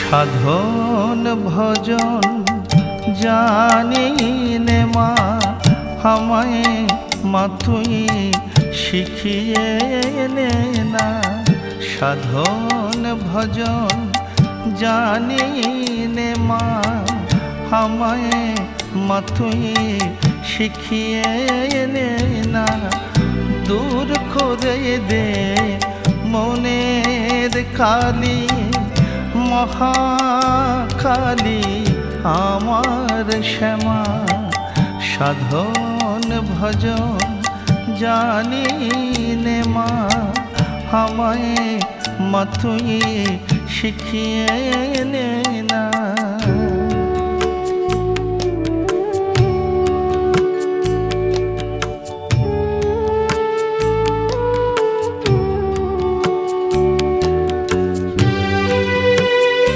সাধন ভজন জানি নে মা, আমায় মা তুই শিখিয়ে নে না। সাধন ভজন জানি নে মা, আমায় মা তুই শিখিয়ে নে না। দূর করে দে মনের কালি, মহাকালী আমার শ্যামা। সাধন ভজন জানি নে মা, আমায় মা তুই শিখিয়ে নে না।